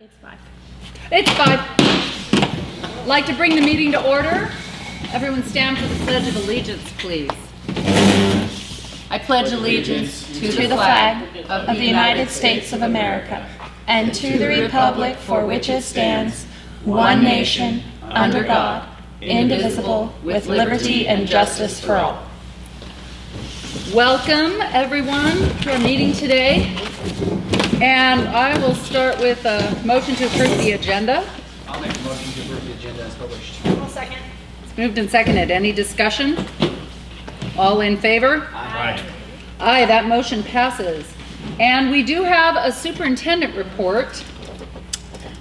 It's 5. It's 5. I'd like to bring the meeting to order. Everyone stand for the Pledge of Allegiance, please. I pledge allegiance to the flag of the United States of America and to the republic for which it stands, one nation, under God, indivisible, with liberty and justice for all. Welcome, everyone, to our meeting today. And I will start with a motion to approve the agenda. I'll make a motion to approve the agenda as published. I'll second. It's moved and seconded. Any discussion? All in favor? Aye. Aye, that motion passes. And we do have a superintendent report.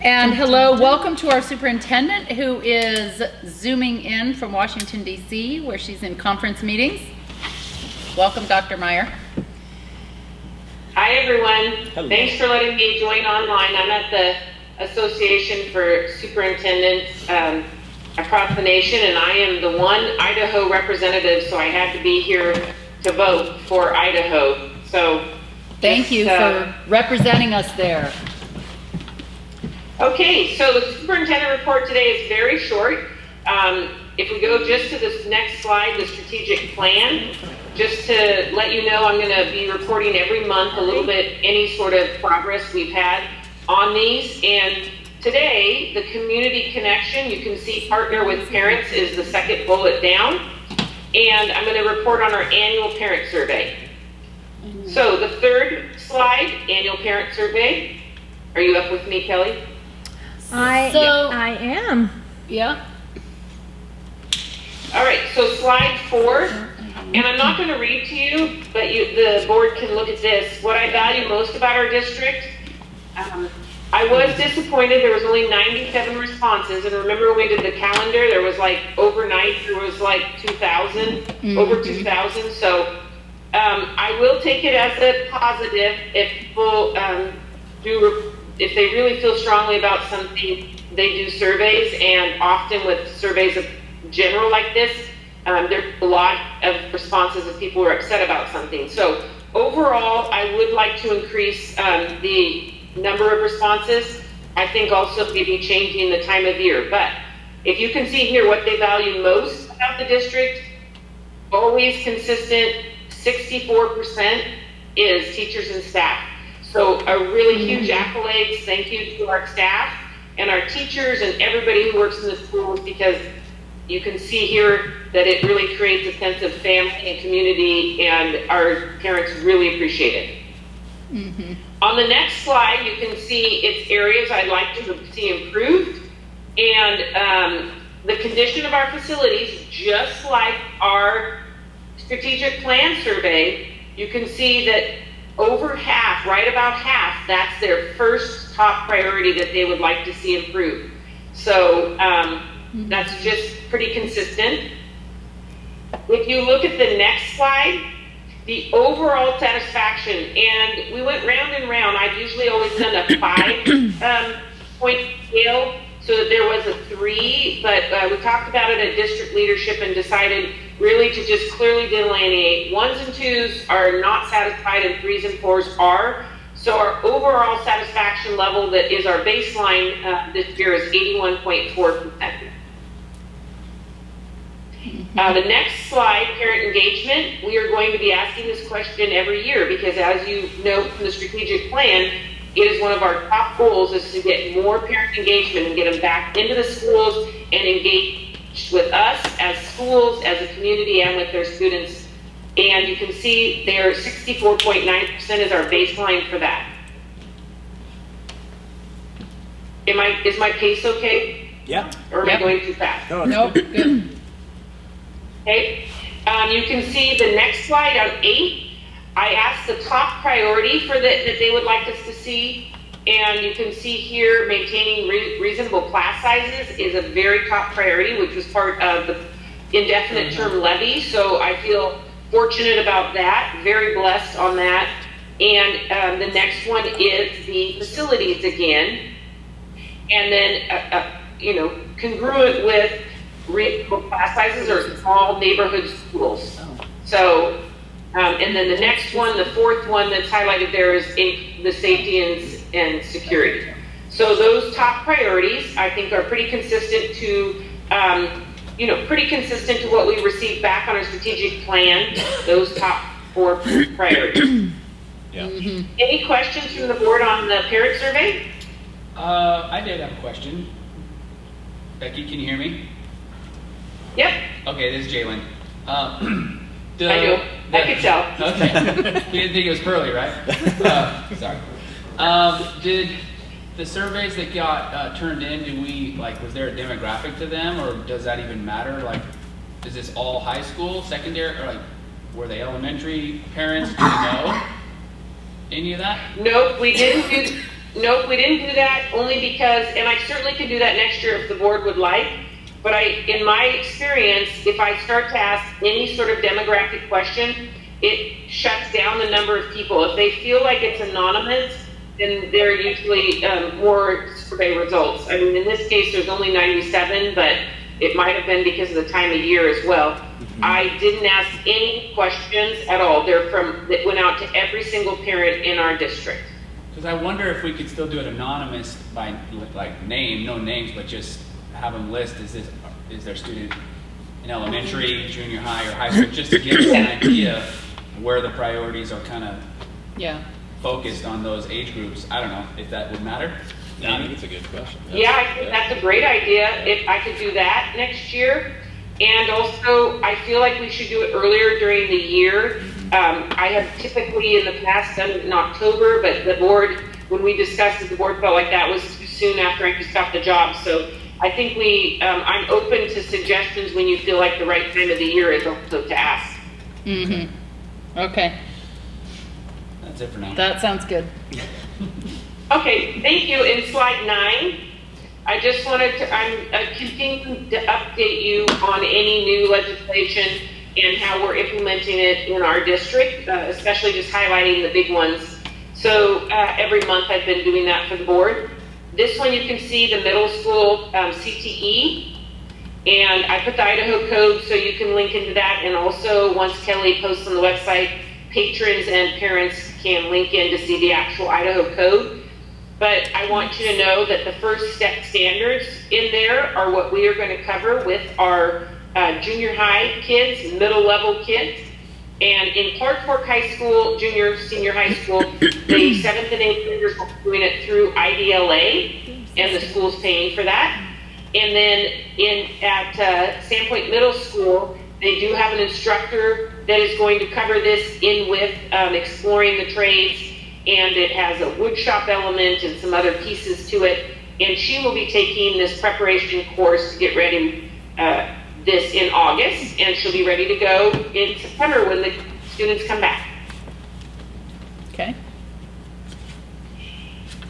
And hello, welcome to our superintendent who is zooming in from Washington, D.C., where she's in conference meetings. Welcome, Dr. Meyer. Hi, everyone. Hello. Thanks for letting me join online. I'm at the Association for Superintendents across the nation, and I am the one Idaho representative, so I had to be here to vote for Idaho. So Thank you for representing us there. Okay, so the superintendent report today is very short. If we go just to this next slide, the strategic plan, just to let you know, I'm going to be reporting every month a little bit, any sort of progress we've had on these. And today, the community connection, you can see partner with parents is the second bullet down. And I'm going to report on our annual parent survey. So the third slide, annual parent survey. Are you up with me, Kelly? I am. Yeah. All right, so slide 4, and I'm not going to read to you, but the board can look at this. What I value most about our district, I was disappointed there was only 97 responses, and remember when we did the calendar, there was like overnight, there was like 2,000, over 2,000, so I will take it as a positive if people if they really feel strongly about something, they do surveys, and often with surveys of general like this, there's a lot of responses of people who are upset about something. So overall, I would like to increase the number of responses. I think also maybe changing the time of year. But if you can see here what they value most about the district, always consistent, 64% is teachers and staff. So a really huge accolades, thank you to our staff and our teachers and everybody who works in the schools, because you can see here that it really creates a sense of family and community, and our parents really appreciate it. Mm-hmm. On the next slide, you can see its areas I'd like to see improved, and the condition of our facilities, just like our strategic plan survey, you can see that over half, right about half, that's their first top priority that they would like to see improved. So that's just pretty consistent. If you look at the next slide, the overall satisfaction, and we went round and round. I've usually always done a 5-point scale, so that there was a 3, but we talked about it at district leadership and decided really to just clearly delineate 1s and 2s are not satisfied and 3s and 4s are. So our overall satisfaction level that is our baseline this year is 81.4%. The next slide, parent engagement, we are going to be asking this question every year because, as you know from the strategic plan, it is one of our top goals is to get more parent engagement and get them back into the schools and engage with us as schools, as a community, and with their students. And you can see there 64.9% is our baseline for that. Is my pace okay? Yeah. Or am I going too fast? Nope. Good. Okay, you can see the next slide on 8. I asked the top priority for that they would like us to see, and you can see here maintaining reasonable class sizes is a very top priority, which was part of the indefinite term levy. So I feel fortunate about that, very blessed on that. And the next one is the facilities again, and then congruent with reasonable class sizes or small neighborhood schools. So, and then the next one, the fourth one that's highlighted there is the safety and security. So those top priorities, I think, are pretty consistent to, pretty consistent to what we received back on our strategic plan, those top 4 priorities. Yeah. Any questions from the board on the parent survey? I did have a question. Becky, can you hear me? Yep, Okay, this is Jalen. I do. I could tell. Okay. You didn't think it was Pearly, right? Sorry. Did the surveys that got turned in, was there a demographic to them, or does that even matter? Like, is this all high school, secondary, or were they elementary parents? Do you know any of that? Nope, we didn't do that only because, and I certainly could do that next year if the board would like, but in my experience, if I start to ask any sort of demographic question, it shuts down the number of people. If they feel like it's anonymous, then they're usually more survey results. I mean, in this case, there's only 97, but it might have been because of the time of year as well. I didn't ask any questions at all. That went out to every single parent in our district. Because I wonder if we could still do it anonymous by name, no names, but just have them list, is their student in elementary, junior high, or high school, just to give us an idea where the priorities are kind of focused on those age groups. I don't know if that would matter. Yeah, I think it's a good question. Yeah, I think that's a great idea if I could do that next year. And also, I feel like we should do it earlier during the year. I have typically in the past done it in October, but the board, when we discussed it, the board felt like that was too soon after I just got the job. So I think I'm open to suggestions when you feel like the right time of the year is also to ask. Okay, That's it for now. that sounds good. Okay, thank you. In slide 9, I just wanted to, I'm continuing to update you on any new legislation and how we're implementing it in our district, especially just highlighting the big ones. So every month I've been doing that for the board. This one you can see the middle school CTE, and I put the Idaho code so you can link into that. And also once Kelly posts on the website, patrons and parents can link in to see the actual Idaho code. But I want you to know that the first step standards in there are what we are going to cover with our junior high kids, middle level kids. And in Clark Fork High School, junior, senior high school, the 7th and 8th graders are doing it through IDLA, and the school's paying for that. And then at Sandpoint Middle School, they do have an instructor that is going to cover this in with exploring the trades, and it has a wood shop element and some other pieces to it. And she will be taking this preparation course to get ready this in August, and she'll be ready to go in September when the students come back. Okay.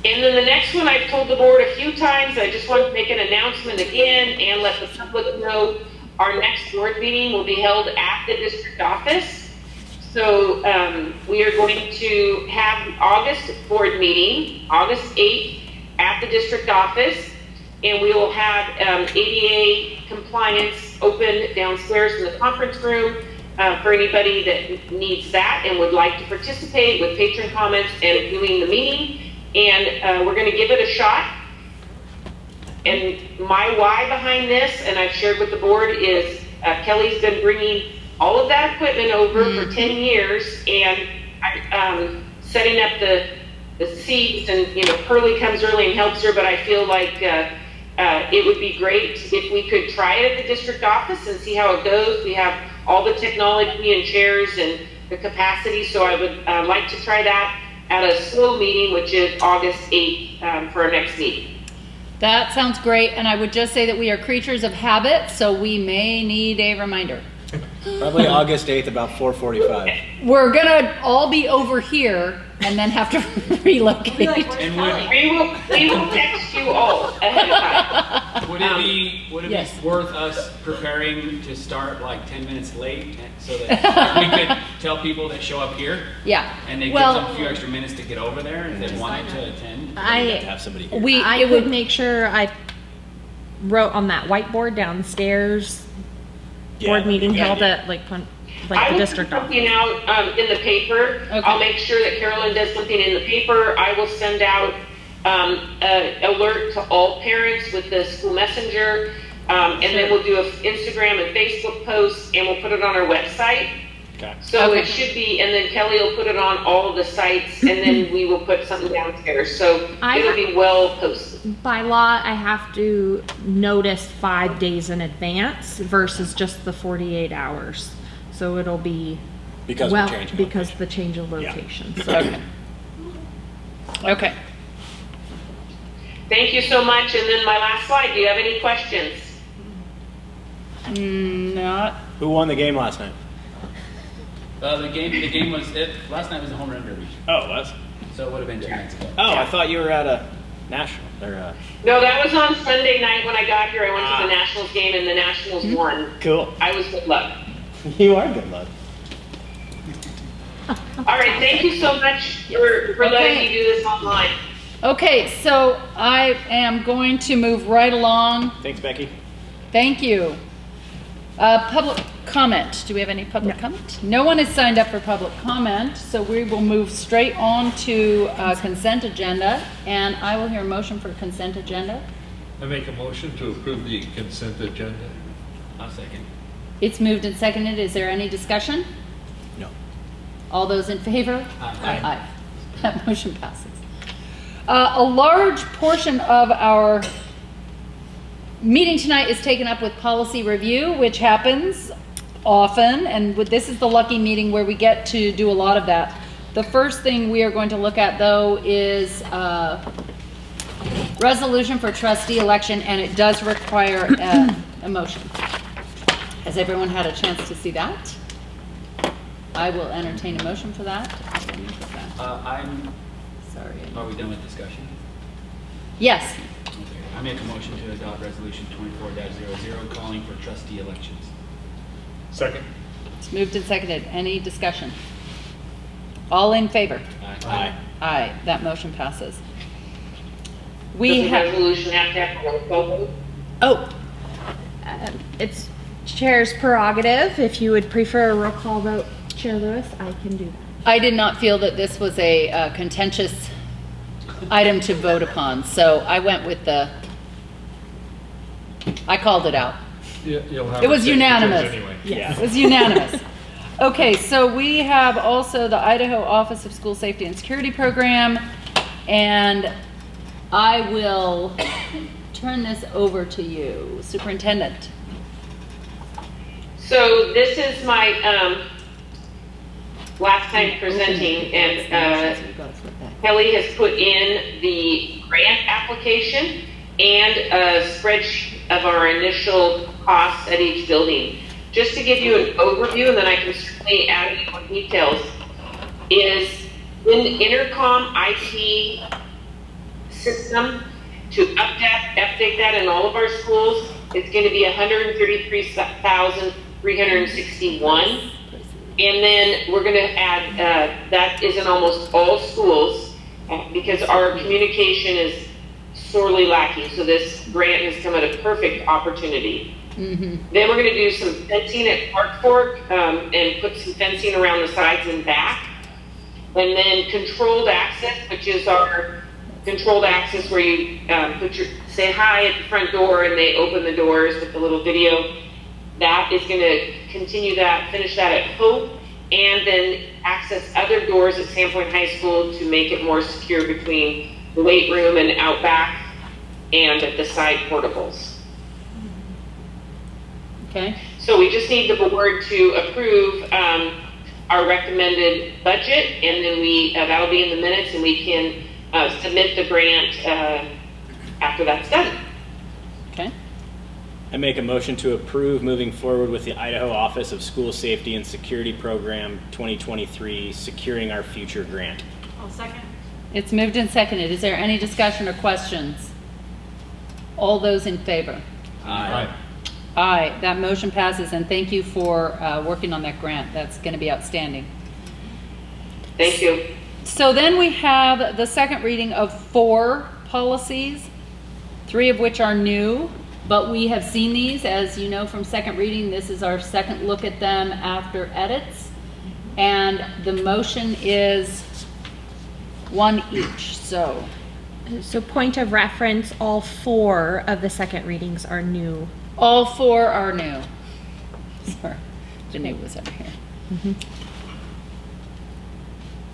And then the next one I've told the board a few times, I just want to make an announcement again and let the public know our next board meeting will be held at the district office. So we are going to have the August board meeting, August 8th, at the district office, and we will have ADA compliance open downstairs in the conference room for anybody that needs that and would like to participate with patron comments and doing the meeting. And we're going to give it a shot. And my why behind this, and I've shared with the board, is Kelly's been bringing all of that equipment over for 10 years, and setting up the seats, and Pearly comes early and helps her, but I feel like it would be great if we could try it at the district office and see how it goes. We have all the technology and chairs and the capacity, so I would like to try that at a slow meeting, which is August 8th for our next meeting. That sounds great, and I would just say that we are creatures of habit, so we may need a reminder. Probably August 8th, about 4:45. We're gonna all be over here and then have to relocate. And We will text you all ahead of time. would it Yes. be worth us preparing to start like 10 minutes late so that we could tell people that show up here Yeah. and they give Well, them a few extra minutes to get over there if they wanted to attend? You have to have somebody here. I would make sure I wrote on that whiteboard downstairs, board meeting Yeah. held at like I the will district put office. something out in the paper. Okay. I'll make sure that Carolyn does something in the paper. I will send out alert to all parents with the school messenger. And then we'll do an Instagram and Facebook post, and we'll put it on our website. Okay. So it should be, and then Kelly will put it on all of the sites, and then we will put something downstairs. So it'll be well posted. By law, I have to notice 5 days in advance versus just the 48 hours. So it'll be, Because well, we're changing because location. the change of location. So Okay. Okay. Thank you so much. And then my last slide, do you have any questions? Not. Who won the game last night? The game was it. Last night was the home run derby, Oh, it was? so it would have been 2 nights ago. Oh, I thought you were at a national. Or, No, that was on Sunday night when I got here. I went to the Nationals game, and the Nationals won. cool. I was good luck. You are good luck. All right, thank you so much for letting me do this online. Okay, so I am going to move right along. Thanks, Becky. Thank you. Public comment. Do we have any public comment? No one has signed up for public comment, so we will move straight on to consent agenda, and I will hear a motion for consent agenda. I make a motion to approve the consent agenda. I'll second. It's moved and seconded. Is there any discussion? No. All those in favor? Aye. Aye. That motion passes. A large portion of our meeting tonight is taken up with policy review, which happens often, and this is the lucky meeting where we get to do a lot of that. The first thing we are going to look at, though, is resolution for trustee election, and it does require a motion. Has everyone had a chance to see that? I will entertain a motion for that. Sorry. Are we done with discussion? Yes. Okay. I make a motion to adopt resolution 24-00 calling for trustee elections. Second. It's moved and seconded. Any discussion? All in favor? Aye. Aye. That motion passes. Does We the have, resolution have to have a roll call vote? oh, it's chair's prerogative. If you would prefer a roll call vote, Chair Lewis, I can do that. I did not feel that this was a contentious item to vote upon, so I went with I called it out. You'll have It was signatures unanimous. Anyway. It was unanimous. Okay, so we have also the Idaho Office of School Safety and Security Program, and I will turn this over to you, Superintendent. So this is my last time presenting, and Kelly has put in the grant application and a spreadsheet of our initial costs at each building. Just to give you an overview, and then I can certainly add any more details, is in intercom IT system to update that in all of our schools, it's going to be $133,361. And then we're going to add, that is in almost all schools because our communication is sorely lacking. So this grant has come at a perfect opportunity. Mm-hmm. Then we're going to do some fencing at Park Fork and put some fencing around the sides and back. And then controlled access, which is our controlled access where you say hi at the front door and they open the doors with the little video. That is going to continue that, finish that at Hope, and then access other doors at Sandpoint High School to make it more secure between the weight room and out back and at the side portables. Okay. So we just need the board to approve our recommended budget, and then that'll be in the minutes, and we can submit the grant after that's done. Okay. I make a motion to approve moving forward with the Idaho Office of School Safety and Security Program 2023 Securing Our Future Grant. I'll second. It's moved and seconded. Is there any discussion or questions? All those in favor? Aye. Aye. That motion passes, and thank you for working on that grant. That's going to be outstanding. Thank you. So then we have the second reading of 4 policies, 3 of which are new, but we have seen these, as you know from second reading. This is our second look at them after edits, and the motion is 1 each. So So point of reference, all 4 of the second readings are new. All 4 are new. Sorry, the new was over here.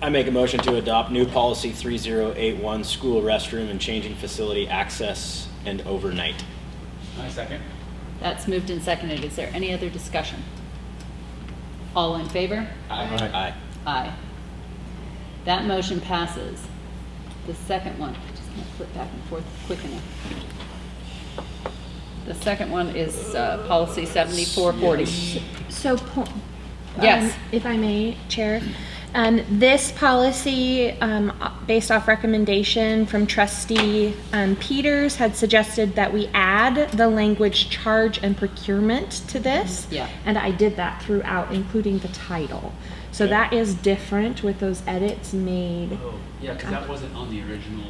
I make a motion to adopt new policy 3081, school restroom and changing facility access and overnight. I second. That's moved and seconded. Is there any other discussion? All in favor? Aye. Aye. Aye. That motion passes. The second one, I just can't flip back and forth quick enough. The second one is policy 7440. So, Yes. if I may, Chair, this policy, based off recommendation from Trustee Peters, had suggested that we add the language charge and procurement to this. Yeah. And I did that throughout, including the title. So Okay. that is different with those edits made. Oh, yeah, because that wasn't on the original.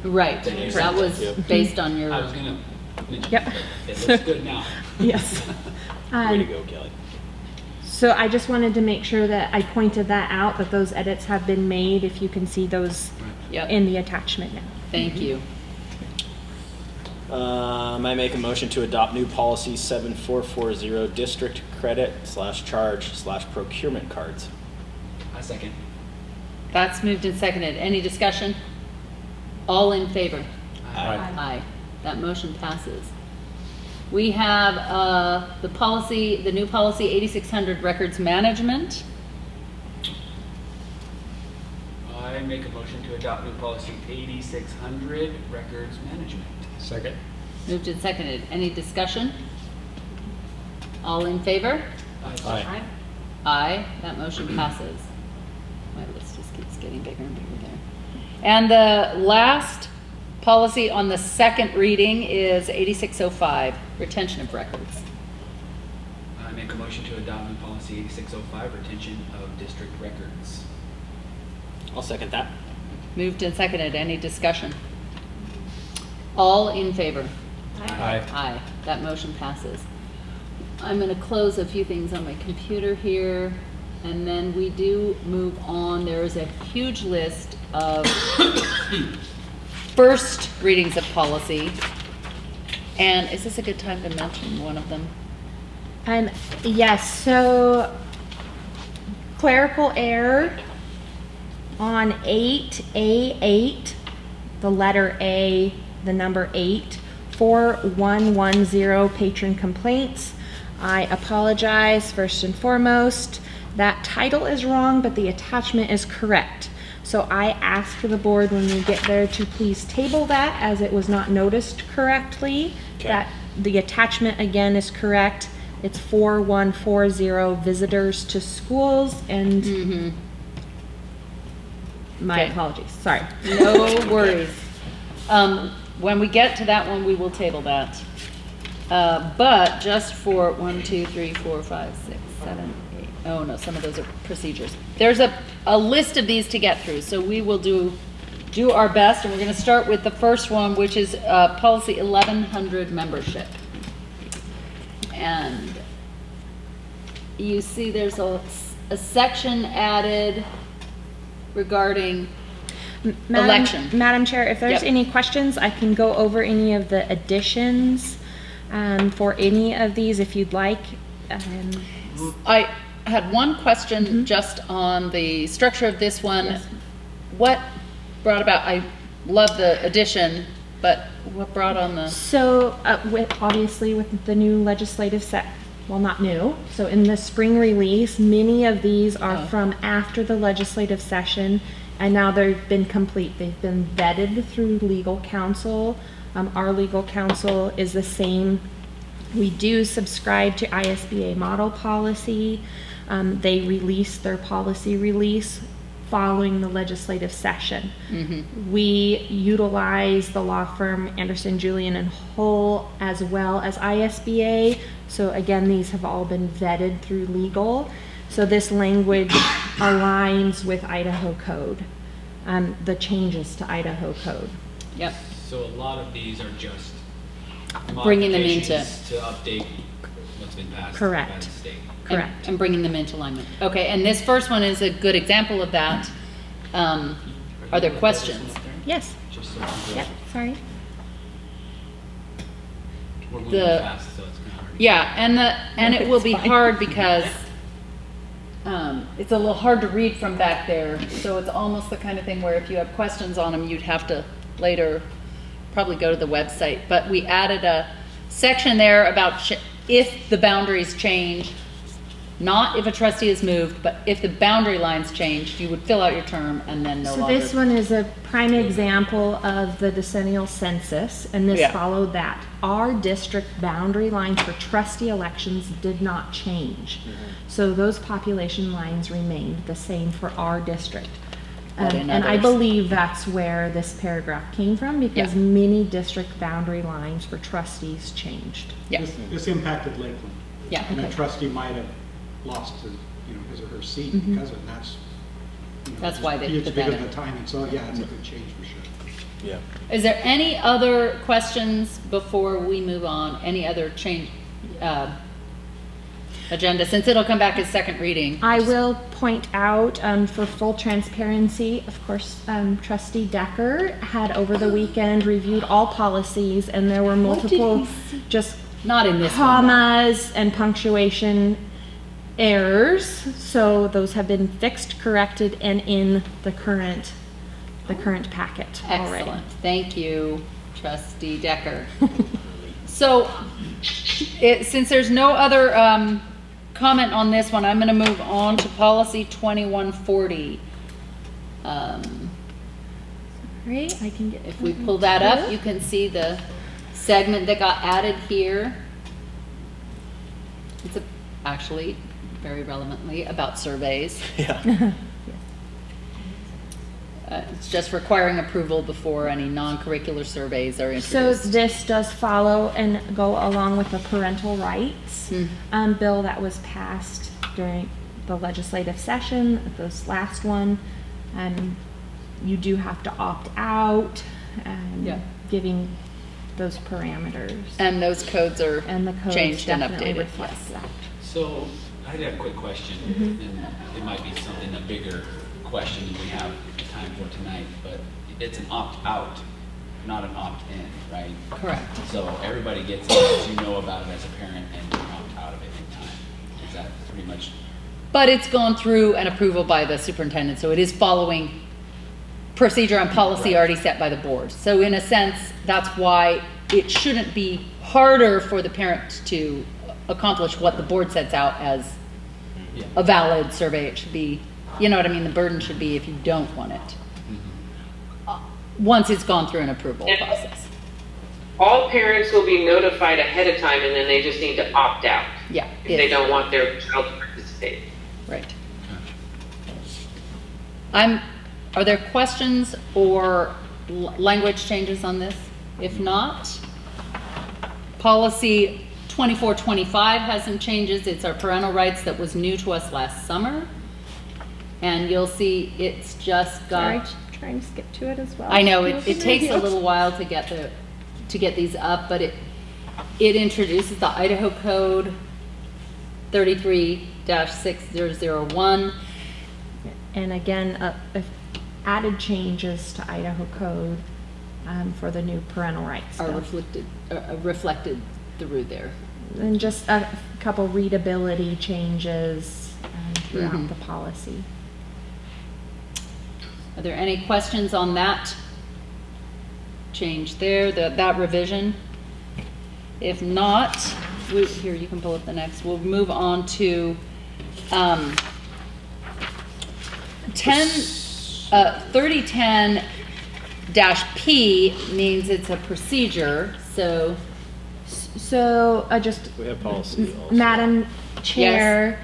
Right, Thank that you. was Yep. based on your, I was gonna mention, Yep. but it looks good now. Yes. Way to go, Kelly. So I just wanted to make sure that I pointed that out, that those edits have been made, if you can see those yep, in the attachment now. thank you. I make a motion to adopt new policy 7440, district credit / charge / procurement cards. I second. That's moved and seconded. Any discussion? All in favor? Aye. Aye. That motion passes. We have the new policy 8600, records management. I make a motion to adopt new policy 8600, records management. Second. Moved and seconded. Any discussion? All in favor? Aye. Aye. That motion passes. My list just keeps getting bigger and bigger there. And the last policy on the second reading is 8605, retention of records. I make a motion to adopt new policy 8605, retention of district records. I'll second that. Moved and seconded. Any discussion? All in favor? Aye. Aye. That motion passes. I'm going to close a few things on my computer here, and then we do move on. There is a huge list of first readings of policy. And is this a good time to mention one of them? Yes, so clerical error on 8A8, the letter A, the number 8, 4110 patron complaints. I apologize first and foremost. That title is wrong, but the attachment is correct. So I ask the board when we get there to please table that, as it was not noticed correctly. Okay. That the attachment again is correct. It's 4140 visitors to schools, and my Okay. apologies, sorry. No worries. When we get to that one, we will table that. But just for 1, 2, 3, 4, 5, 6, 7, 8. Oh no, some of those are procedures. There's a list of these to get through, so we will do our best, and we're going to start with the first one, which is policy 1100, membership. And you see there's a section added regarding election. Madam Chair, if there's Yep. any questions, I can go over any of the additions for any of these if you'd like. I had one question just on the structure of this one. Yes. What brought about, I love the addition, but what brought on the, So, obviously with the new legislative well, not new. So in the spring release, many of these are Oh. from after the legislative session, and now they've been complete. They've been vetted through legal counsel. Our legal counsel is the same. We do subscribe to ISBA model policy. They release their policy release following the legislative session. We utilize the law firm Anderson, Julian and Hull as well as ISBA. So again, these have all been vetted through legal. So this language aligns with Idaho code, the changes to Idaho code. yep, So a lot of these are just Bringing them into- modifications to update what's been passed by Correct. the state. Correct. and bringing them into alignment. Okay, and this first one is a good example of that. Are there questions? Yes. Just so Yep. Sorry. we're moving The- fast, so it's kind of hard. Yeah, and it will It's be fine. hard because it's a little hard to read from back there. So it's almost the kind of thing where if you have questions on them, you'd have to later probably go to the website. But we added a section there about if the boundaries change, not if a trustee is moved, but if the boundary lines changed, you would fill out your term and then no So longer. this one is a prime example of the decennial census, and this Yeah. followed that. Our district boundary lines for trustee elections did not change. So those population lines remained the same for our district. But in And I others- believe that's where this paragraph came from, because Yeah. many district boundary lines for trustees changed. Yeah, This impacted Lakeland. yeah. And a trustee might have lost his, his or her seat because of it, and that's. That's why they it's put that because in. of the timing, so yeah, it's a good change for sure. Yeah. Is there any other questions before we move on? Any other change, agenda, since it'll come back as second reading? I will point out, for full transparency, of course, trustee Decker had over the weekend reviewed all policies, and there were multiple just Not in this one. commas and punctuation errors. So those have been fixed, corrected, and in the current packet already. Excellent. Thank you, trustee Decker. So, since there's no other comment on this one, I'm going to move on to policy 2140. Right, I can get. If we pull that up, you can see the segment that got added here. It's actually very relevantly about surveys. Yeah. It's just requiring approval before any non-curricular surveys are So introduced. this does follow and go along with the parental rights bill that was passed during the legislative session, this last one. You do have to opt out, Yeah. giving those parameters. And those codes are And the codes changed and definitely updated. reflect Yes. that. So I had a quick question, and it might be something, a bigger question than we have time for tonight, but it's an opt-out, not an opt-in, right? Correct. So everybody gets it, you know about it as a parent, and you opt out of it in time. Is that pretty much? But it's gone through an approval by the superintendent, so it is following procedure and policy Right. already set by the board. So in a sense, that's why it shouldn't be harder for the parent to accomplish what the board sets out as Yeah. a valid survey. It should be, you know what I mean, the burden should be if you don't want it. Once it's gone through an approval Yeah. process. All parents will be notified ahead of time, and then they just need to opt out Yeah. if they don't want their child to participate. Right. Are there questions or language changes on this? If not, policy 2425 has some changes. It's our parental rights that was new to us last summer. And you'll see it's just Sorry, got, trying to skip to it as well. I know it takes a little while to get these up, but it introduces the Idaho Code 33-6001. And again, added changes to Idaho code for the new parental rights Are bill. reflected through there. And just a couple readability changes throughout Mhm. the policy. Are there any questions on that change there, that revision? If not, here, you can pull up the next. We'll move on to 3010-P means it's a procedure, so So just, We have policy also. Madam Chair,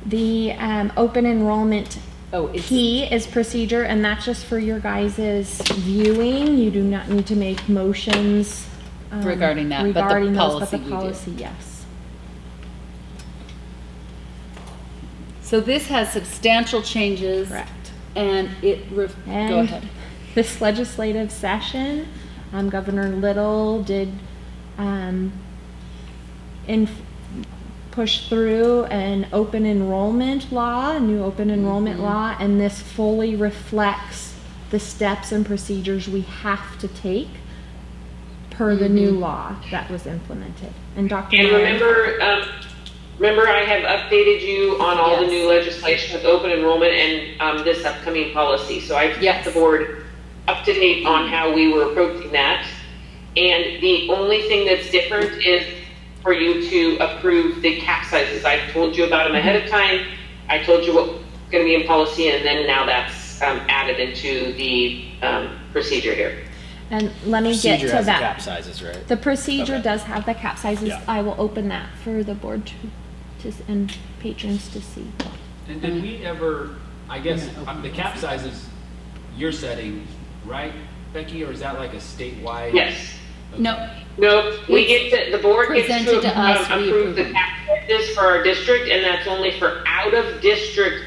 the open enrollment it's P is procedure, and that's just for your guys' viewing. You do not need to make motions Regarding that, but the regarding those, policy but we the do. policy, yes. So this has substantial changes. Correct. And go And ahead. this legislative session, Governor Little did push through an open enrollment law, a new open enrollment law, and this fully reflects the steps and procedures we have to take per the new law that was implemented. And Dr. And Meyer- remember I have updated you on all the Yes. new legislation with open enrollment and this upcoming policy. So I've Yes. kept the board up to date on how we were approaching that. And the only thing that's different is for you to approve the cap sizes. I've told you about them ahead of time. I told you what's going to be in policy, and then now that's added into the procedure here. And let me get Procedure to has the that. cap sizes, right? The procedure Okay. does have the cap sizes. Yeah. I will open that for the board and patrons to see. And did we ever, I guess, the cap sizes you're setting, right, Becky, or is that like a statewide? Yes. Okay. No, No, we get the board gets Presented to to us, we approve the approve. cap sizes for our district, and that's only for out-of-district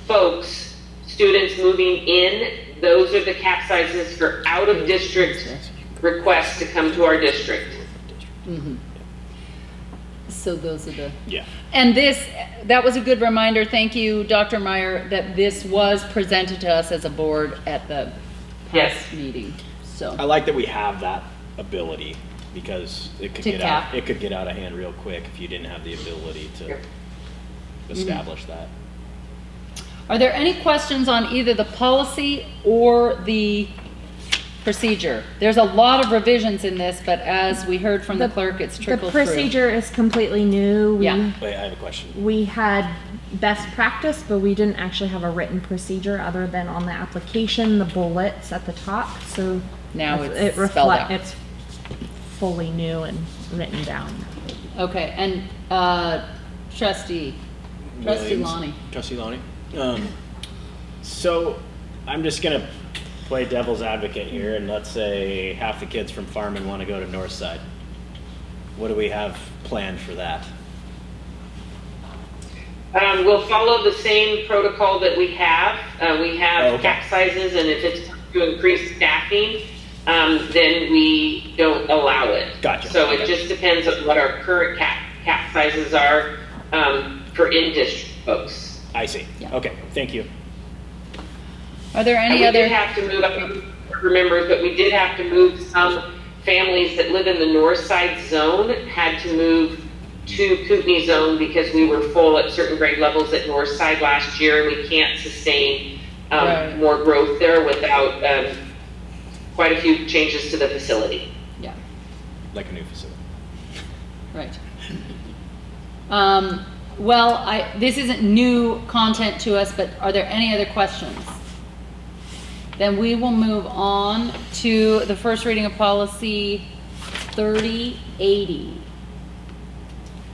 folks, students moving in. Those are the cap sizes for out-of-district requests to come to our district. so those are the. Yeah. And that was a good reminder, thank you, Dr. Meyer, that this was presented to us as a board at the Yes. past meeting, so. I like that we have that ability because it could To get cap. out, it could get out of hand real quick if you didn't have the ability to establish that. Are there any questions on either the policy or the procedure? There's a lot of revisions in this, but as we heard from the clerk, it's The trickled through. procedure is completely new. Yeah. Wait, I have a question. We had best practice, but we didn't actually have a written procedure other than on the application, the bullets at the top. So Now it it's reflect- spelled out. It's fully new and written down. Okay, and trustee Williams. Lonnie. Trustee Lonnie. So I'm just gonna play devil's advocate here, and let's say half the kids from Farman want to go to Northside. What do we have planned for that? We'll follow the same protocol that we have. We have Oh, okay. cap sizes, and if it's to increase staffing, then we don't allow it. Gotcha. So it Okay. just depends on what our current cap sizes are for in-district folks. I see. Yeah. Okay, thank you. Are there And any we other? did have to move, I don't remember, but we did have to move some families that live in the north side zone, had to move to Kootenai zone because we were full at certain grade levels at north side last year, and we can't sustain Right. more growth there without quite a few changes to the facility. Yeah, Like a new facility. right. Well, this isn't new content to us, but are there any other questions? Then we will move on to the first reading of policy 3080,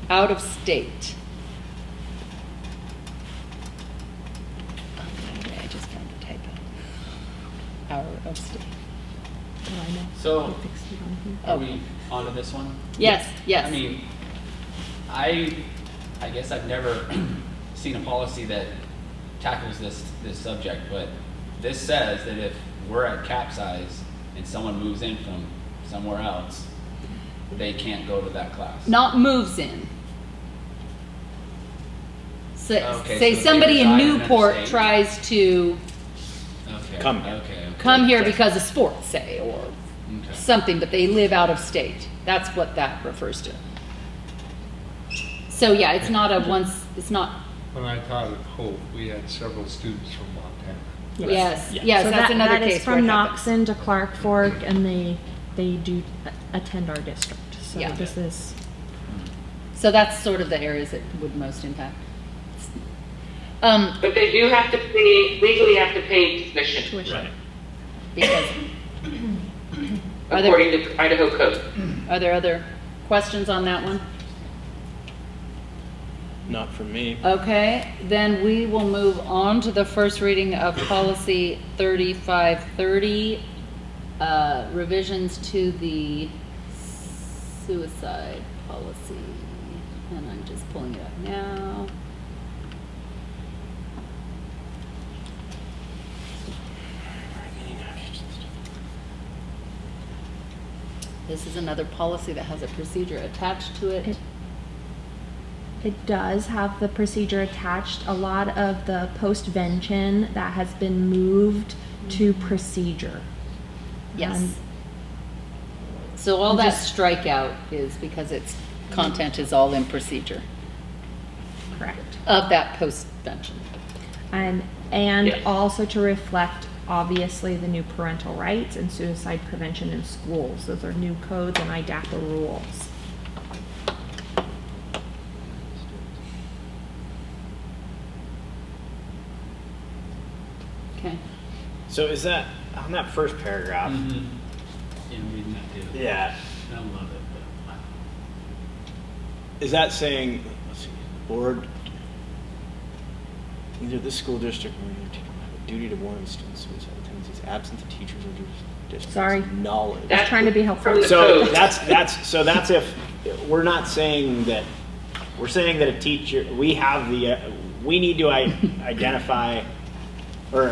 out of state. Okay, I just found a typo. Out of state. Oh, I know. So, I fixed it on here. are we on to this one? Yes, yes. I mean, I guess I've never seen a policy that tackles this subject, but this says that if we're at cap size and someone moves in from somewhere else, they can't go to that class. Not moves in. So, Okay, say so they somebody in reside in Newport another state? tries to Okay. Come here. Okay. come here because of sports, say, or Okay. something, but they live out of state. That's what that refers to. So yeah, it's not it's not, When I taught at Hope, we had several students from Montana. yes, Yeah. yes, So that's another that is case where from it happens. Knoxon to Clark Fork, and they do attend our district. So Yeah. this is, So that's sort of the areas that would most impact. But they do have to pay, legally have to pay tuition, tuition. Right. Because, Are there- according to Idaho code. are there other questions on that one? Not from me. Okay, then we will move on to the first reading of policy 3530, revisions to the suicide policy. And I'm just pulling it up now. This is another policy that has a procedure attached to it. It does have the procedure attached. A lot of the postvention that has been moved to procedure. Yes. So all that strikeout is because its content is all in procedure Correct. of that postvention. And Yes. also to reflect, obviously, the new parental rights and suicide prevention in schools. Those are new codes and IDAPA rules. Okay. So is that, on that first paragraph? Mhm. Yeah, I'm reading that too. Yeah, I don't love it, but. is that saying, let's see, the board, either this school district or your teacher have a duty to warn students suicidal tendencies absent the teachers or district's Sorry. knowledge? Just trying to be helpful. From the So code. that's if, we're not saying that, we're saying that a teacher, we have the, we need to identify or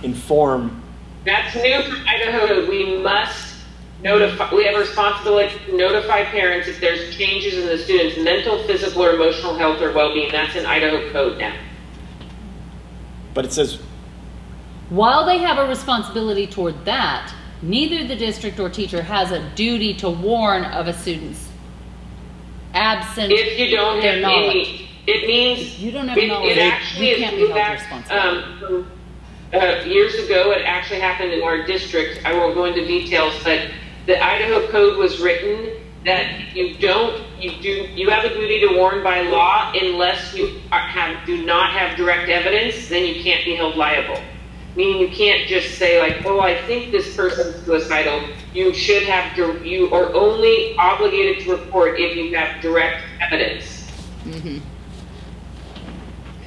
inform. That's new from Idaho. We must notify, we have a responsibility to notify parents if there's changes in the student's mental, physical, or emotional health or well-being. That's in Idaho code now. But it says, While they have a responsibility toward that, neither the district or teacher has a duty to warn of a student's absent If you don't their have knowledge. any, it means. You don't have it, knowledge, It actually you is can't be moved held back, responsible. years ago, it actually happened in our district. I won't go into details, but the Idaho code was written that you have a duty to warn by law unless you do not have direct evidence, then you can't be held liable. Meaning you can't just say like, oh, I think this person's suicidal. You should have, you are only obligated to report if you have direct evidence. Mm-hmm.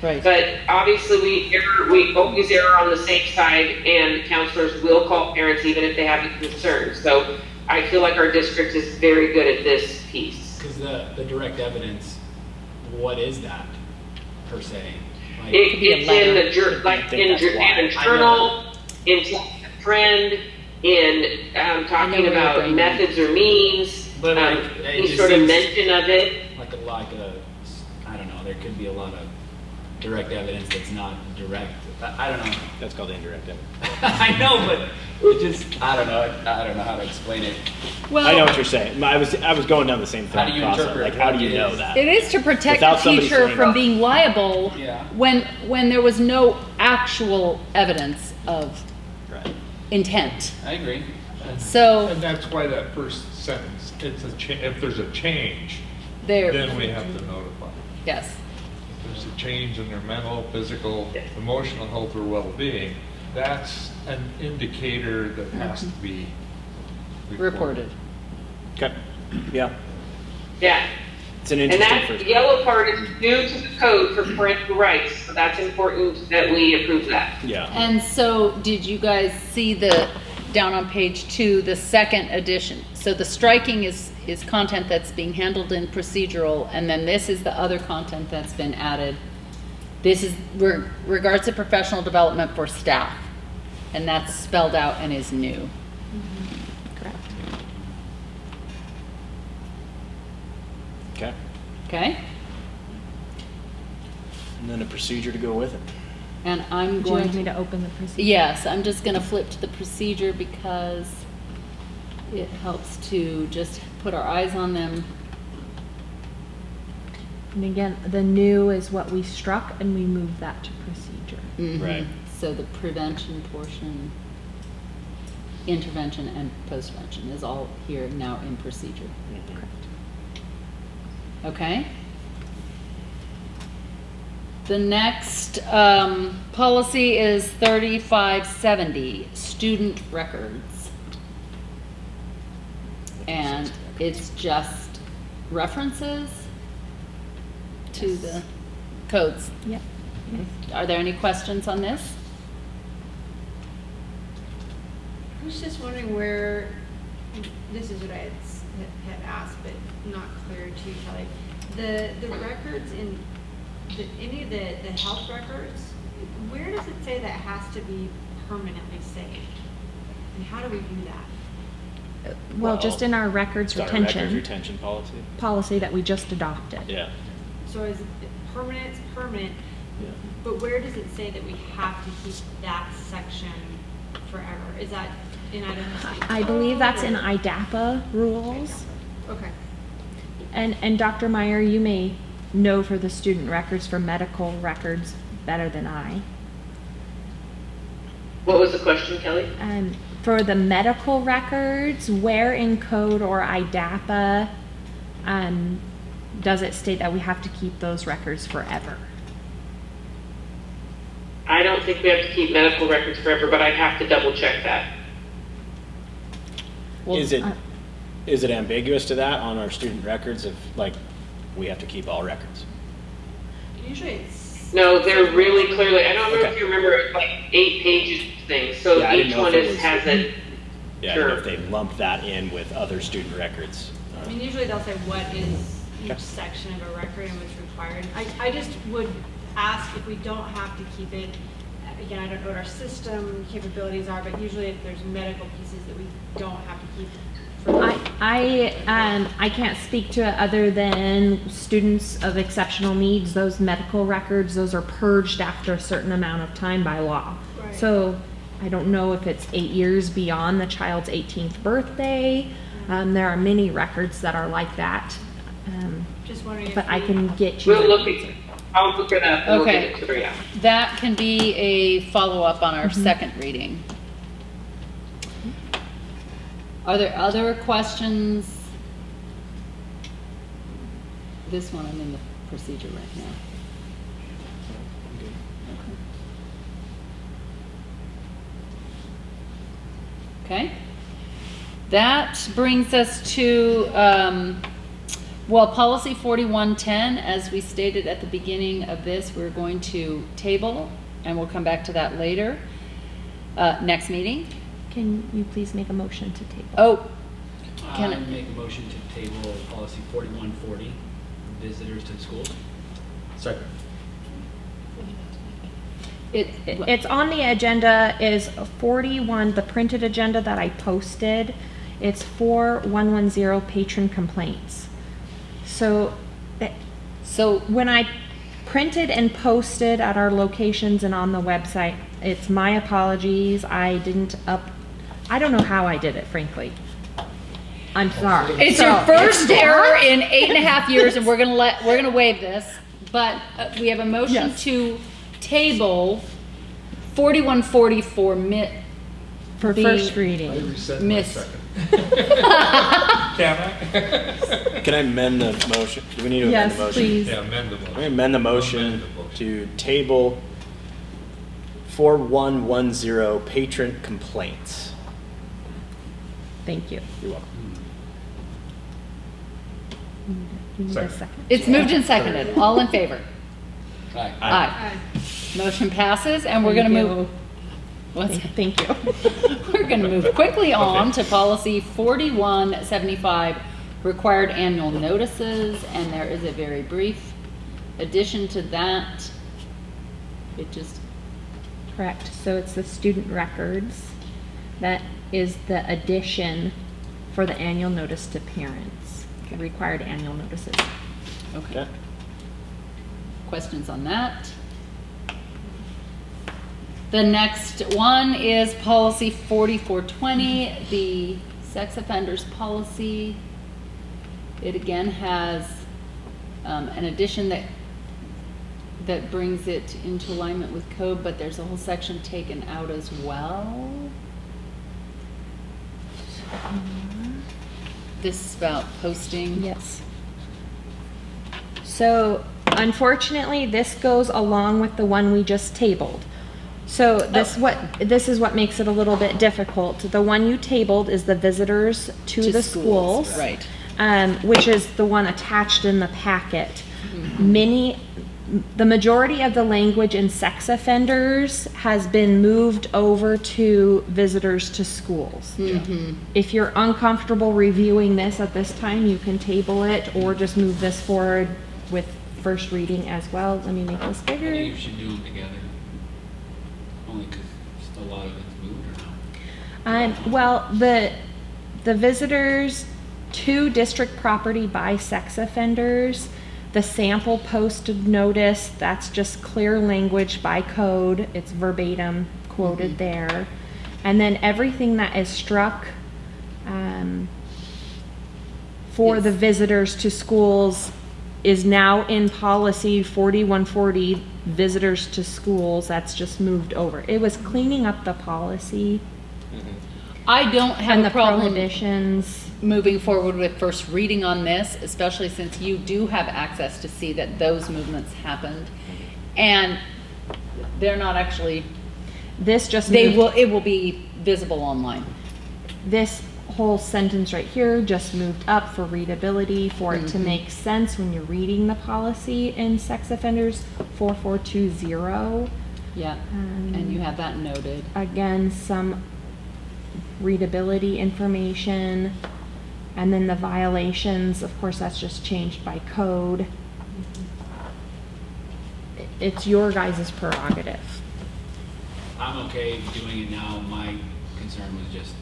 Right. But obviously we always err on the safe side, and counselors will call parents even if they have a concern. So I feel like our district is very good at this piece. Because the direct evidence, what is that per se? Like, It's be a in letter. the I think that's why. in a journal, in a friend, in I know talking where you're about going. methods or means, But, like, it any just sort of seems- mention of it. I don't know, there could be a lot of direct evidence that's not direct. I don't know. that's called indirect evidence. I know, but it just, I don't know. I don't know how to explain it. Well, I know what you're saying. I was going down the same How thought do you process. interpret Like, how do you what it know is? that? it is to protect Without the somebody teacher saying from that. being liable Yeah. when there was no actual evidence of Right. intent. I agree. So And that's why that first sentence, it's if there's a change, there, then we have to notify. yes. If there's a change in their mental, physical, emotional health or well-being, that's an indicator that has to be Reported. Okay. Yeah. Yeah. It's an And interesting that first. yellow part is new to the code for parental rights. So that's important that we approve that. Yeah. And so, did you guys see down on page 2, the second edition? So the striking is content that's being handled in procedural, and then this is the other content that's been added. This is regards to professional development for staff, and that's spelled out and is new. Correct. Okay. Okay? And then a procedure to go with it. And I'm Would you going like me to, to open the procedure? yes, I'm just going to flip to the procedure because it helps to just put our eyes on them. And again, the new is what we struck and we moved that to procedure. Mhm. Right. So the prevention portion, intervention and postvention is all here now in procedure. Correct. Okay? The next policy is 3570, student records. And it's just references to the codes. Yep. Are there any questions on this? I was just wondering where, this is what I had asked, but not clear to you, Kelly. The records in, any of the health records, where does it say that has to be permanently saved? And how do we do that? Well, just in our records It's our records retention retention policy. policy that we just adopted. Yeah. So is it permanent, it's permanent, Yeah. but where does it say that we have to keep that section forever? Is that in Idaho State I believe that's in code, or- IDAPA rules. Okay. And Dr. Meyer, you may know for the student records for medical records better than I. What was the question, Kelly? For the medical records, where in code or IDAPA does it state that we have to keep those records forever? I don't think we have to keep medical records forever, but I'd have to double check that. Well, Is it ambiguous to that on our student records of like, we have to keep all records? Usually it's. No, they're really clearly, I don't know if Okay. you remember, it's like 8 pages things, so Yeah, I didn't each know one if it is, was- has a, Yeah, I Sure. don't know if they lump that in with other student records. I mean, usually they'll say what is Okay. each section of a record and what's required. I just would ask if we don't have to keep it, again, I don't know what our system capabilities are, but usually if there's medical pieces that we don't have to keep for. I can't speak to it other than students of exceptional needs, those medical records, those are purged after a certain amount of time by law. Right. So I don't know if it's 8 years beyond the child's 18th birthday. There are many records that are like that. Just wondering if. But I we- can get you. we'll an look answer. at, I'll look it up and we'll Okay. get it to her, yeah. that can be a follow-up on our second reading. Are there other questions? This one, I'm in the procedure right now. Okay. That brings us to, well, policy 4110, as we stated at the beginning of this, we're going to table, and we'll come back to that later. Next meeting. Can you please make a motion to table? Oh, I Can I- make a motion to table policy 4140, visitors to the schools. Second. It's on the agenda is 41, the printed agenda that I posted. It's 4110 patron complaints. So so when I printed and posted at our locations and on the website, it's my apologies. I don't know how I did it, frankly. I'm sorry. it's So, your first it's error in 8.5 years, and we're gonna waive this. But we have a motion Yes. to table 4140 for for the- first I reading. rescind my Miss. second. Can I? Can I amend the motion? Do we need to amend Yes, the motion? please. Yeah, amend the I motion. amend the motion Amend the motion. to table 4110 patron complaints. Thank you. You're welcome. You need a Second. second. It's moved and seconded. All in favor? Aye. Aye. Motion passes, and we're Thank gonna you. move. What's Thank you. We're going to move quickly on to policy 4175, required annual notices, and there is a very brief addition to that. It just, Correct. So it's the student records that is the addition for the annual notice to parents, the required annual notices. okay. Okay. Questions on that? The next one is policy 4420, the sex offenders policy. It again has an addition that brings it into alignment with code, but there's a whole section taken out as well. This is about posting. Yes. So unfortunately, this goes along with the one we just tabled. So this is what makes it a little bit difficult. The one you tabled is the visitors to the schools. Right. Which is the one attached in the packet. The majority of the language in sex offenders has been moved over to visitors to schools. If you're uncomfortable reviewing this at this time, you can table it or just move this forward with first reading as well. Let me make this I think bigger. you should do them together. Only because a lot of it's moved or not. Well, the visitors to district property by sex offenders, the sample posted notice, that's just clear language by code. It's verbatim quoted there. And then everything that is struck for the visitors to schools is now in policy 4140, visitors to schools. That's just moved over. It was cleaning up the policy I don't have and a the problem prohibitions. moving forward with first reading on this, especially since you do have access to see that those movements happened. And they're not actually, This just it will be visible online. This whole sentence right here just moved up for readability, for it to make sense when you're reading the policy in sex offenders 4420. Yeah, and you have that noted. Again, some readability information, and then the violations, of course, that's just changed by code. It's your guys' prerogative. I'm okay doing it now. My concern was just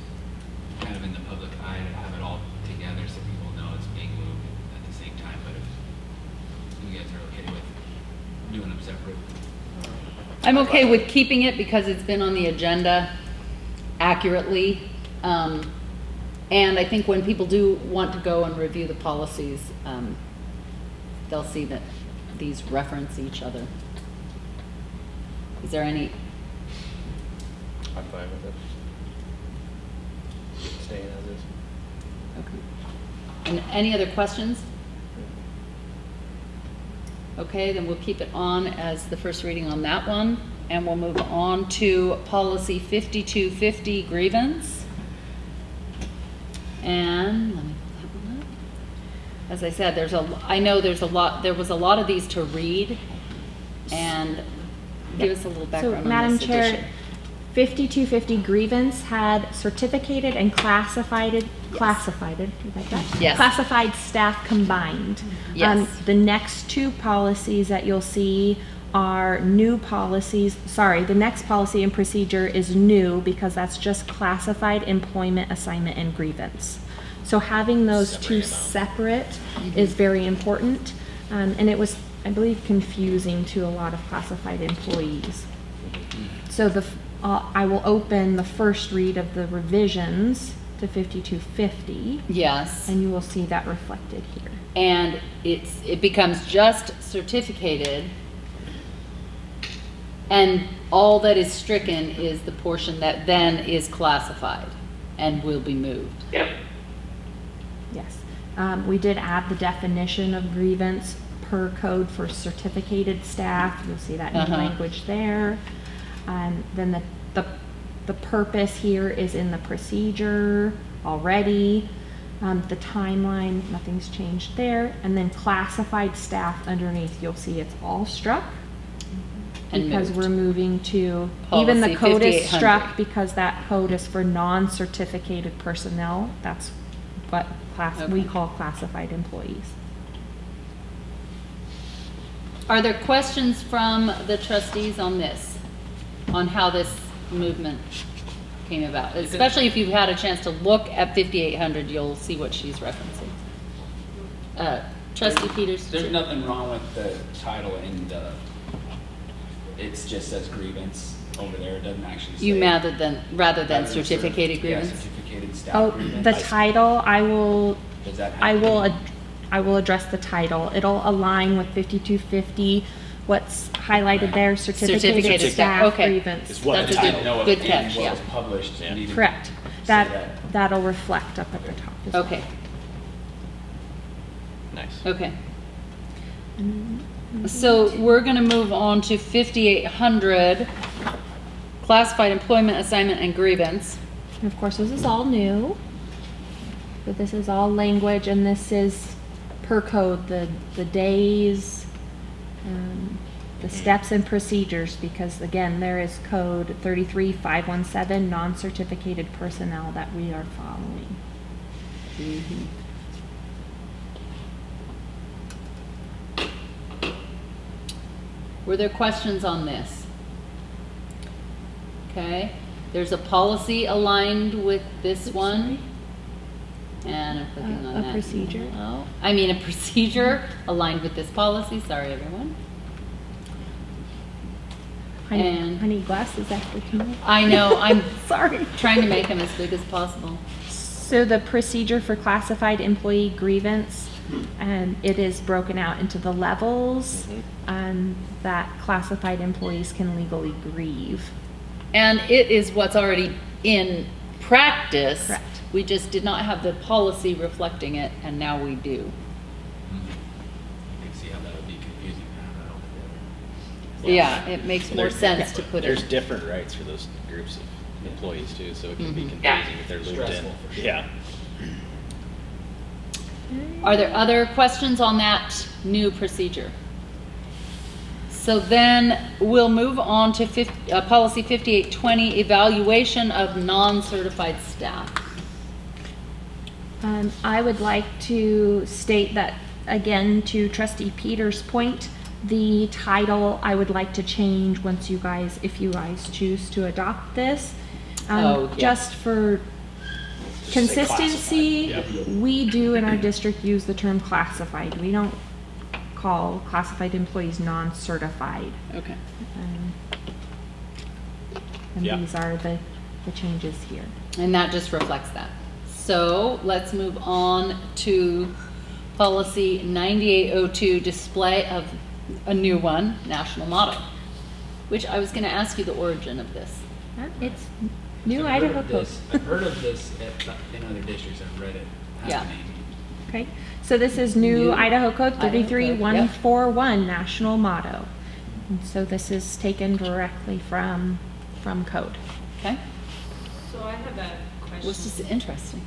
kind of in the public eye to have it all together so people know it's being moved at the same time. But if you guys are okay with doing them separate. I'm okay with keeping it because it's been on the agenda accurately. And I think when people do want to go and review the policies, they'll see that these reference each other. Is there any? I'm fine with it. Staying as is. Okay. And any other questions? Okay, then we'll keep it on as the first reading on that one, and we'll move on to policy 5250, grievance. And let me pull that one up. As I said, I know there was a lot of these to read, and give us a little background So, Madam on this Chair, edition. 5250 grievance had certificated and classified, is that that? Yes. Classified staff combined. Yes. The next two policies that you'll see are new policies. Sorry, the next policy and procedure is new because that's just classified employment, assignment, and grievance. So having those two separate is very important. And it was, I believe, confusing to a lot of classified employees. So I will open the first read of the revisions to 5250, Yes. and you will see that reflected here. And it becomes just certificated, and all that is stricken is the portion that then is classified and will be moved. Yep. Yes. We did add the definition of grievance per code for certificated staff. You'll see that new language there. Then the purpose here is in the procedure already. The timeline, nothing's changed there. And then classified staff underneath, you'll see it's all struck. And Because moved. we're moving to, Policy even the code is 5800. struck because that code is for non-certificated personnel. That's what we Okay. call classified employees. Are there questions from the trustees on this? On how this movement came about? Especially if you've had a chance to look at 5800, you'll see what she's referencing. Trustee Peters? There's nothing wrong with the title in the, it's just says grievance over there. It doesn't actually say. Rather than certificated grievance? Yeah, certificated staff Oh, grievance. the title, Does that have I to will address the title. It'll align with 5250, what's highlighted there, certificated Certificated staff staff, okay. grievance. Is what That's the a I good- didn't know if good in catch, what yeah. was published needed to Correct. say That'll reflect up at the top as well. Okay, Nice. okay. So we're gonna move on to 5800, classified employment assignment and grievance. And of course, this is all new, but this is all language, and this is per code, the days, the steps and procedures, because again, there is code 33517, non-certificated personnel that we are following. Were there questions on this? Okay, there's a policy aligned with this one. And I'm clicking on A that. procedure. Oh, I mean a procedure aligned with this policy, sorry everyone. I need glasses after tonight. I know, I'm Sorry. trying to make them as big as possible. So the procedure for classified employee grievance, it is broken out into the levels that classified employees can legally grieve. And it is what's already in practice. Correct. We just did not have the policy reflecting it, and now we do. You can see how that would be confusing. Yeah, it makes more sense to put There's it. different rights for those groups of employees too, so it can be confusing Yeah. if they're looped Stressful, in. for sure. Yeah. Are there other questions on that new procedure? So then we'll move on to policy 5820, evaluation of non-certified staff. I would like to state that, again, to Trustee Peters' point, the title I would like to change once if you guys choose to adopt this. Oh, yeah. Just for say consistency, classified, we do in our district use the term classified. We don't call classified employees non-certified. Okay. And Yeah. these are the changes here. And that just reflects that. So let's move on to policy 9802, display of a new one, national motto, which I was going to ask you the origin of this. It's new I've heard Idaho of code. this- I've heard of this in other districts. I've read it Yeah. happening. Okay, so this is new Idaho Code Idaho Code, 33141, national motto. And so this is taken directly from code. Okay? So I have a Well, it's just question. interesting.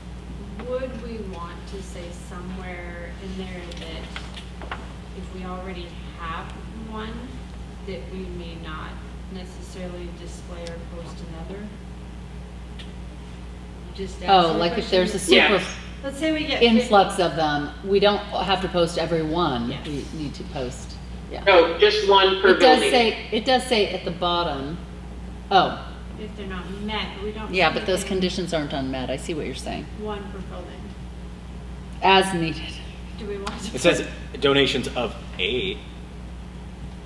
Would we want to say somewhere in there that if we already have one, that we may not necessarily display or post another? Just Oh, answer the like if there's a question. super Yes. Let's say we get influx of them, we don't have to post every one. Yes. We need to post, yeah. No, just one per building. It does say at the bottom, oh, if they're not met, but we don't. yeah, say but those anything. conditions aren't unmet. I see what you're saying. One per building. As needed. Do we want to? It says donations of a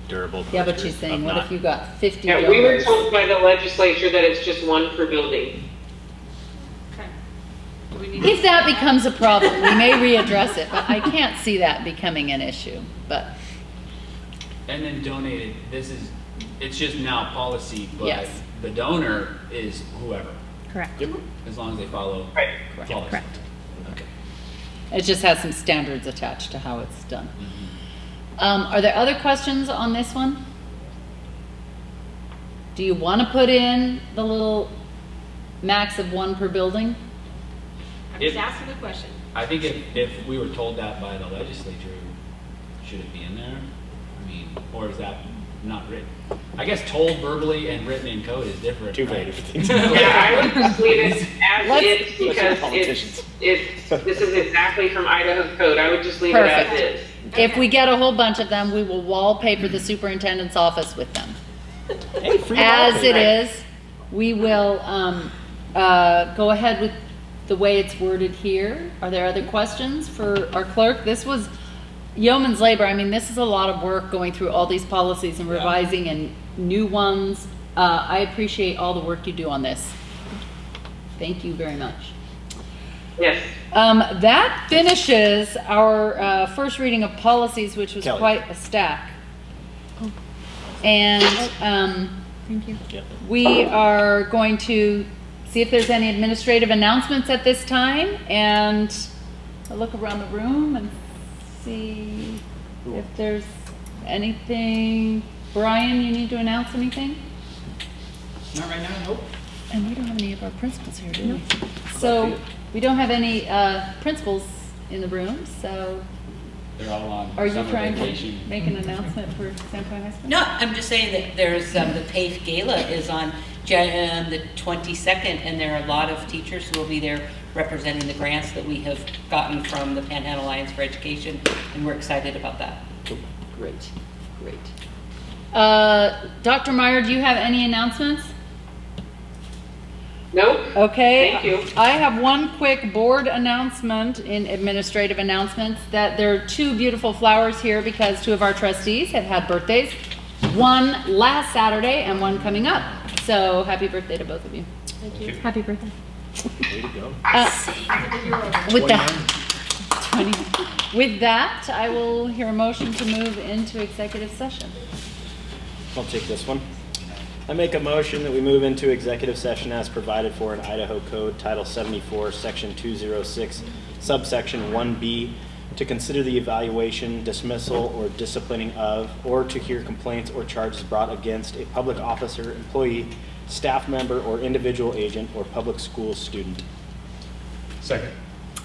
durable. Yeah, but poster, she's saying, of what not. if you got 50 Yeah, we were donors? told by the legislature that it's just one per building. Okay. Do we need If to that say becomes a problem, we may readdress it, but I can't see that becoming an issue, but And then donated, it's just now policy, but Yes. the donor is whoever, Correct. as long as they follow Right. policy. Correct. Okay. it just has some standards attached to how it's done. Are there other questions on this one? Do you want to put in the little max of one per building? I'm just If- asking the question. I think if we were told that by the legislature, should it be in there? I mean, or is that not written? I guess told verbally and written in code is different. Two right? very different things. Yeah, I would just leave it as Let's- is because Politicians. this is exactly from Idaho code. I would just leave it as Perfect. is. If we get a whole bunch of them, we will wallpaper the superintendent's office with them. Hey, free As wallpaper. it is, we will go ahead with the way it's worded here. Are there other questions for our clerk? This was yeoman's labor. I mean, this is a lot of work going through all these policies and revising and new ones. I appreciate all the work you do on this. Thank you very much. Yes. That finishes our first reading of policies, which was Kelly. quite a stack. And Thank you. Yep. we are going to see if there's any administrative announcements at this time, and I'll look around the room and see if there's anything. Brian, you need to announce anything? Not right now, nope. And we don't have any of our principals here, do we? So we don't have any principals in the room, so They're all on are you summer trying vacation. to make an announcement for Sandpoint High School? No, I'm just saying that there's, the PACE Gala is on the 22nd, and there are a lot of teachers who will be there representing the grants that we have gotten from the Panhandle Alliance for Education, and we're excited about that. Great, great. Dr. Meyer, do you have any announcements? Nope. Okay. Thank you. I have one quick board announcement in administrative announcements that there are two beautiful flowers here because two of our trustees have had birthdays. one last Saturday and one coming up. So happy birthday to both of you. Happy birthday. Way to go. With that, 20. With that, I will hear a motion to move into executive session. I'll take this one. I make a motion that we move into executive session as provided for in Idaho Code Title 74, Section 206, subsection 1B, to consider the evaluation, dismissal, or disciplining of, or to hear complaints or charges brought against a public officer, employee, staff member, or individual agent, or public school student. Second.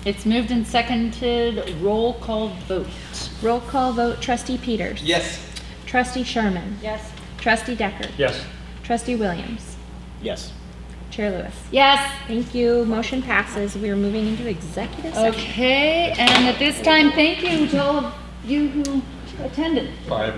It's moved and seconded. Roll call vote. Roll call vote, trustee Peters. Yes. Trustee Sherman. Yes. Trustee Decker. Yes. Trustee Williams. Yes. Chair Lewis. Yes. Thank you. Motion passes. We are moving into executive session. Okay, and at this time, thank you to all of you who attended. 5.